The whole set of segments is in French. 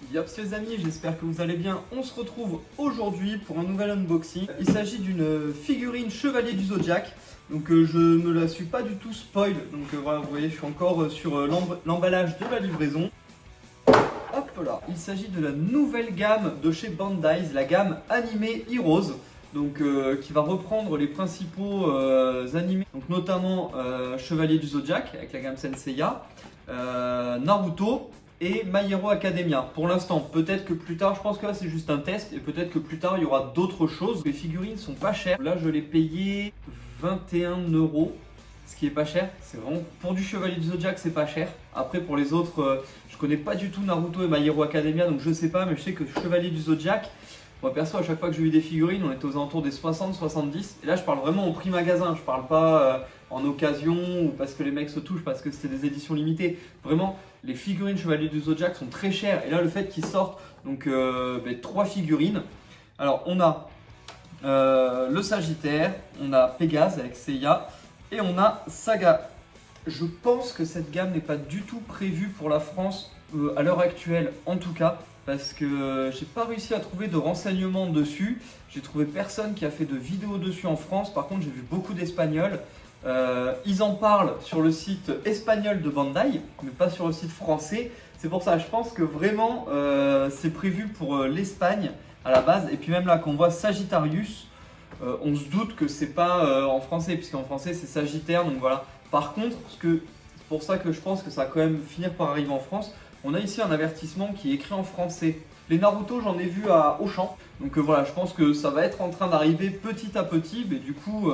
Yops les amis, j'espère que vous allez bien. On se retrouve aujourd'hui pour un nouvel unboxing. Il s'agit d'une figurine Chevalier du Zodiac. Donc je ne la suis pas du tout spoil. Donc voilà, vous voyez, je suis encore sur l'emballage de la livraison. Hop là, il s'agit de la nouvelle gamme de chez Bandai, la gamme Anime Heroes. Donc qui va reprendre les principaux animés, donc notamment Chevalier du Zodiac avec la gamme Senseiya, Naruto et My Hero Academia. Pour l'instant, peut-être que plus tard, je pense que là c'est juste un test et peut-être que plus tard il y aura d'autres choses. Les figurines sont pas chères. Là je l'ai payé 21 €, ce qui est pas cher. C'est vraiment pour du Chevalier du Zodiac, c'est pas cher. Après pour les autres, je connais pas du tout Naruto et My Hero Academia, donc je sais pas, mais je sais que Chevalier du Zodiac, moi perso, à chaque fois que j'ai eu des figurines, on était aux alentours des 60-70. Et là, je parle vraiment au prix magasin. Je parle pas en occasion ou parce que les mecs se touchent, parce que c'était des éditions limitées. Vraiment, les figurines Chevalier du Zodiac sont très chères. Et là, le fait qu'ils sortent donc 3 figurines. Alors, on a le Sagittaire, on a Pégase avec Seiya et on a Saga. Je pense que cette gamme n'est pas du tout prévue pour la France à l'heure actuelle, en tout cas. Parce que j'ai pas réussi à trouver de renseignements dessus. J'ai trouvé personne qui a fait de vidéos dessus en France. Par contre, j'ai vu beaucoup d'Espagnols. Ils en parlent sur le site espagnol de Bandai, mais pas sur le site français. C'est pour ça, je pense que vraiment, c'est prévu pour l'Espagne à la base. Et puis même là, quand on voit Sagittarius, on se doute que c'est pas en français, puisqu'en français c'est Sagittaire. Donc voilà. Par contre, c'est pour ça que je pense que ça va quand même finir par arriver en France. On a ici un avertissement qui est écrit en français. Les Naruto, j'en ai vu à Auchan. Donc voilà, je pense que ça va être en train d'arriver petit à petit. Mais du coup,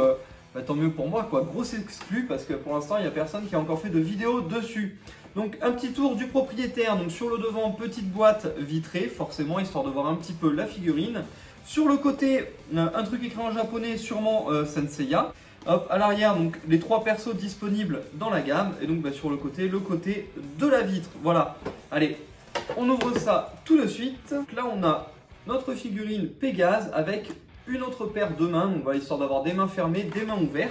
tant mieux pour moi, quoi. Grosse exclu parce que pour l'instant, il n'y a personne qui a encore fait de vidéo dessus. Donc un petit tour du propriétaire. Donc sur le devant, petite boîte vitrée, forcément, histoire de voir un petit peu la figurine. Sur le côté, un truc écrit en japonais, sûrement Senseiya. Hop, à l'arrière, donc les 3 persos disponibles dans la gamme. Et donc sur le côté de la vitre. Voilà. Allez, on ouvre ça tout de suite. Donc là, on a notre figurine Pégase avec une autre paire de mains. Donc voilà, histoire d'avoir des mains fermées, des mains ouvertes.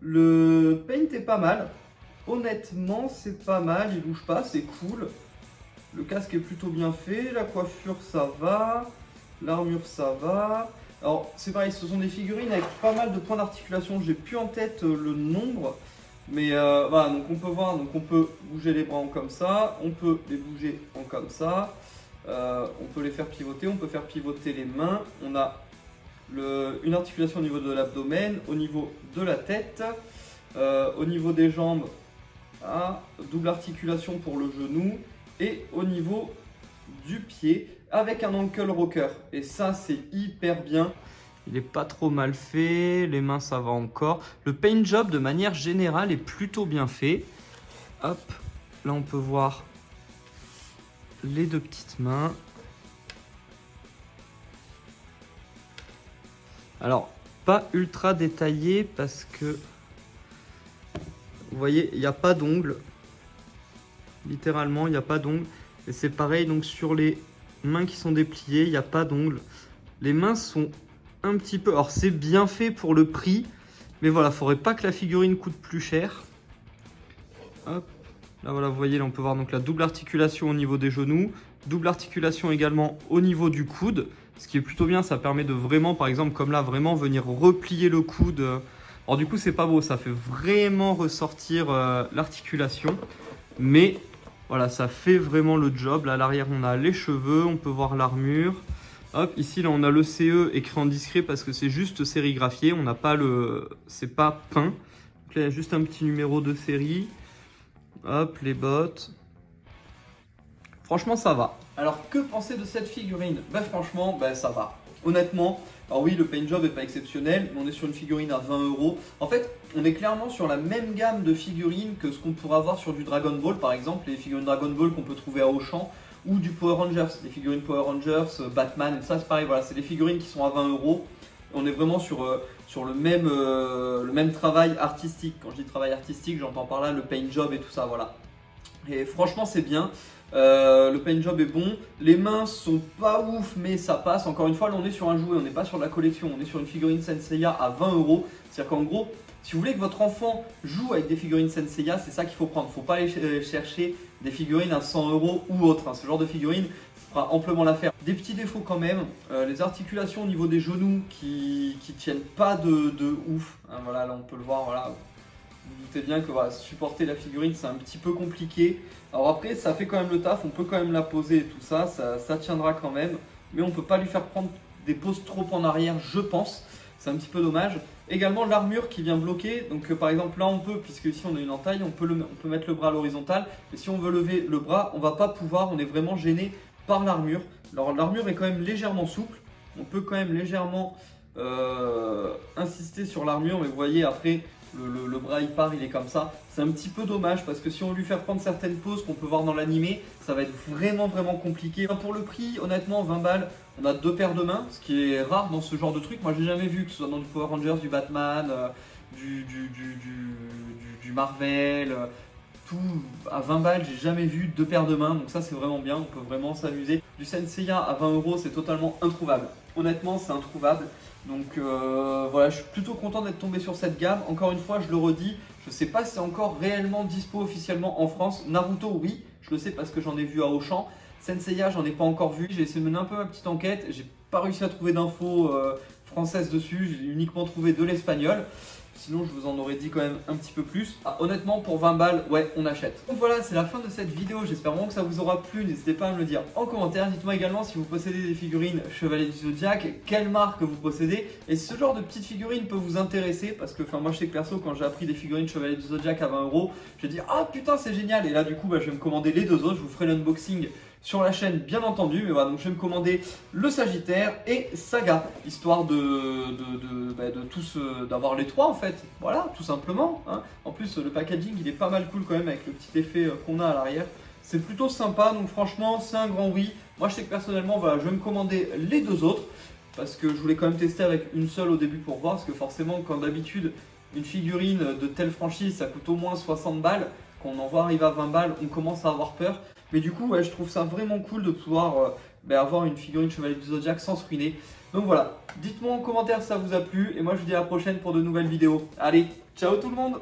Le paint est pas mal. Honnêtement, c'est pas mal. Il bouge pas, c'est cool. Le casque est plutôt bien fait. La coiffure, ça va. L'armure, ça va. Alors, c'est pareil, ce sont des figurines avec pas mal de points d'articulation. J'ai plus en tête le nombre. Mais voilà, donc on peut voir, donc on peut bouger les bras en comme ça, on peut les bouger en comme ça, on peut les faire pivoter, on peut faire pivoter les mains. On a une articulation au niveau de l'abdomen, au niveau de la tête, au niveau des jambes, double articulation pour le genou et au niveau du pied avec un ankle rocker. Et ça, c'est hyper bien. Il est pas trop mal fait, les mains ça va encore. Le paint job de manière générale est plutôt bien fait. Hop, là on peut voir les 2 petites mains. Alors, pas ultra détaillé parce que vous voyez, il n'y a pas d'ongles. Littéralement, il n'y a pas d'ongles. Et c'est pareil donc sur les mains qui sont dépliées, il n'y a pas d'ongles. Les mains sont un petit peu, alors c'est bien fait pour le prix, mais voilà, faudrait pas que la figurine coûte plus cher. Hop, là voilà, vous voyez, là on peut voir donc la double articulation au niveau des genoux, double articulation également au niveau du coude, ce qui est plutôt bien, ça permet de vraiment, par exemple comme là, vraiment venir replier le coude. Alors du coup c'est pas beau, ça fait vraiment ressortir l'articulation, mais voilà, ça fait vraiment le job. Là à l'arrière on a les cheveux, on peut voir l'armure. Hop, ici là on a le CE écrit en discret parce que c'est juste sérigraphié, on n'a pas c'est pas peint. Donc là il y a juste un petit numéro de série. Hop, les bottes. Franchement ça va. Alors que penser de cette figurine? Franchement, ça va. Honnêtement, alors oui le paint job n'est pas exceptionnel, mais on est sur une figurine à 20 €. En fait, on est clairement sur la même gamme de figurines que ce qu'on pourrait avoir sur du Dragon Ball par exemple, les figurines Dragon Ball qu'on peut trouver à Auchan. Ou du Power Rangers, les figurines Power Rangers, Batman, ça c'est pareil, voilà, c'est des figurines qui sont à 20 €. On est vraiment sur le même travail artistique. Quand je dis travail artistique, j'entends par là le paint job et tout ça, voilà. Et franchement c'est bien, le paint job est bon, les mains sont pas ouf mais ça passe. Encore une fois, là on est sur un jouet, on n'est pas sur de la collection, on est sur une figurine Senseiya à 20 €. C'est-à-dire qu'en gros, si vous voulez que votre enfant joue avec des figurines Senseiya, c'est ça qu'il faut prendre. Il ne faut pas aller chercher des figurines à 100 € ou autre. Ce genre de figurines, fera amplement l'affaire. Des petits défauts quand même, les articulations au niveau des genoux qui tiennent pas de ouf, hein, voilà, là on peut le voir, voilà. Vous vous doutez bien que voilà, supporter la figurine c'est un petit peu compliqué. Alors après ça fait quand même le taf, on peut quand même la poser et tout ça, ça tiendra quand même. Mais on ne peut pas lui faire prendre des poses trop en arrière, je pense. C'est un petit peu dommage. Également l'armure qui vient bloquer. Donc par exemple là on peut, puisque ici on a une entaille, on peut mettre le bras à l'horizontale. Et si on veut lever le bras, on ne va pas pouvoir, on est vraiment gêné par l'armure. Alors l'armure est quand même légèrement souple. On peut quand même légèrement insister sur l'armure. Mais vous voyez après, le bras il part, il est comme ça. C'est un petit peu dommage parce que si on veut lui faire prendre certaines poses qu'on peut voir dans l'animé, ça va être vraiment compliqué. Pour le prix, honnêtement, 20 balles, on a 2 paires de mains, ce qui est rare dans ce genre de truc. Moi j'ai jamais vu, que ce soit dans du Power Rangers, du Batman, du Marvel, tout à 20 balles, j'ai jamais vu 2 paires de mains, donc ça c'est vraiment bien, on peut vraiment s'amuser. Du Senseiya à 20 €, c'est totalement introuvable. Honnêtement, c'est introuvable. Donc voilà, je suis plutôt content d'être tombé sur cette gamme. Encore une fois, je le redis, je ne sais pas si c'est encore réellement dispo officiellement en France. Naruto, oui, je le sais parce que j'en ai vu à Auchan. Senseiya, j'en ai pas encore vu. J'ai essayé de mener un peu ma petite enquête. J'ai pas réussi à trouver d'infos françaises dessus. J'ai uniquement trouvé de l'espagnol. Sinon, je vous en aurais dit quand même un petit peu plus. Ah, honnêtement, pour 20 balles, ouais, on achète. Donc voilà, c'est la fin de cette vidéo. J'espère vraiment que ça vous aura plu. N'hésitez pas à me le dire en commentaire. Dites-moi également si vous possédez des figurines Chevalier du Zodiac, quelle marque vous possédez. Et si ce genre de petites figurines peut vous intéresser, parce que moi, je sais que perso, quand j'ai appris des figurines Chevalier du Zodiac à 20 €, j'ai dit ah putain, c'est génial. Et là, du coup, je vais me commander les deux autres. Je vous ferai l'unboxing sur la chaîne bien entendu, mais voilà, donc je vais me commander le Sagittaire et Saga, histoire d'avoir les trois en fait, voilà, tout simplement, hein. En plus le packaging il est pas mal cool quand même avec le petit effet qu'on a à l'arrière, c'est plutôt sympa, donc franchement c'est un grand oui. Moi je sais que personnellement voilà, je vais me commander les deux autres, parce que je voulais quand même tester avec une seule au début pour voir, parce que forcément quand d'habitude une figurine de telle franchise ça coûte au moins 60 balles, quand on en voit arriver à 20 balles on commence à avoir peur. Mais du coup, ouais, je trouve ça vraiment cool de pouvoir avoir une figurine Chevalier du Zodiac sans se ruiner. Donc voilà, dites-moi en commentaire si ça vous a plu. Et moi, je vous dis à la prochaine pour de nouvelles vidéos. Allez, ciao tout le monde!